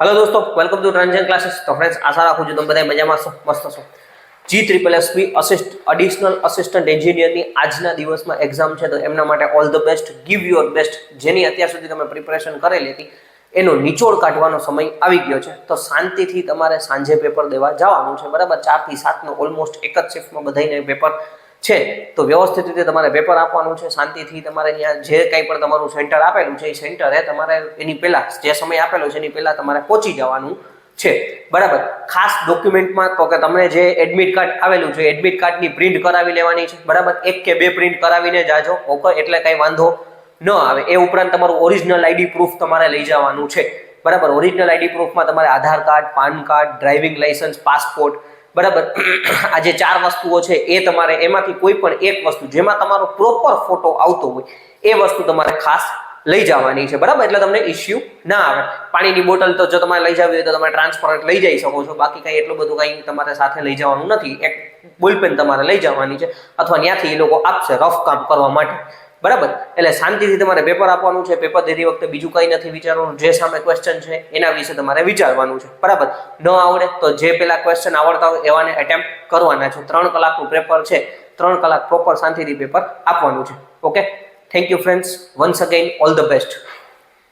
Hello दोस्तों, welcome to transaction classes. तो friends, आशा રાખું છું તમે બધા મજામાં છો, મસ્ત છો। GSSB એડિશનલ અસિસ્ટન્ટ એન્જિનિયરની આજના દિવસમાં એક્ઝામ છે, તો એમના માટે all the best, give your best. જેની અત્યાર સુધી તમે પ્રિપરેશન કરેલી હતી એનો નિચોડ કાઢવાનો સમય આવી ગયો છે। તો શાંતિથી તમારે સાંજે પેપર દેવા જવાનું છે, બરાબર। 4 થી 7 નો ઓલમોસ્ટ એક જ શિફ્ટમાં બધાને પેપર છે, તો વ્યવસ્થિત રીતે તમારે પેપર આપવાનું છે। શાંતિથી તમારે ત્યાં જે કંઈ પણ તમારું સેન્ટર આપેલું છે એ સેન્ટરે તમારે એની પહેલા જે સમય આપેલો છે એની પહેલા તમારે પહોંચી જવાનું છે, બરાબર। ખાસ ડોક્યુમેન્ટમાં તો કે તમને જે એડમિટ કાર્ડ આવેલું છે એડમિટ કાર્ડની પ્રિન્ટ કરાવી લેવાની છે, બરાબર। 1 કે 2 પ્રિન્ટ કરાવીને જાજો, ઓકે, એટલે કંઈ વાંધો ન આવે। એ ઉપરાંત તમારું ઓરિજિનલ આઈડી પ્રૂફ તમારે લઈ જવાનું છે, બરાબર। ઓરિજિનલ આઈડી પ્રૂફમાં તમારે Aadhaar card, PAN card, driving licence, passport, બરાબર। આ જે 4 વસ્તુઓ છે એ તમારે એમાંથી કોઈ પણ એક વસ્તુ જેમાં તમારો પ્રોપર ફોટો આવતો હોય એ વસ્તુ તમારે ખાસ લઈ જવાની છે, બરાબર। એટલે તમને ઇશ્યુ ના આવે। પાણીની બોટલ તો જો તમારે લઈ જવી હોય તો તમે ટ્રાન્સપરન્ટ લઈ જઈ શકો છો, બાકી કંઈ એટલું બધું કંઈ તમારે સાથે લઈ જવાનું નથી। એક બોલપેન તમારે લઈ જવાની છે, અથવા ત્યાંથી એ લોકો આપશે રફ કામ કરવા માટે, બરાબર। એટલે શાંતિથી તમારે પેપર આપવાનું છે। પેપર દેતી વખતે બીજું કંઈ નથી વિચારવાનું, જે સામે ક્વેશ્ચન છે એના વિશે તમારે વિચારવાનું છે, બરાબર। ન આવડે તો જે પેલા ક્વેશ્ચન આવડતા હોય એવાને એટેમ્પ્ટ કરવાના છે। 3 કલાકનું પેપર છે, 3 કલાક પ્રોપર શાંતિથી પેપર આપવાનું છે, okay. Thank you friends, once again all the best.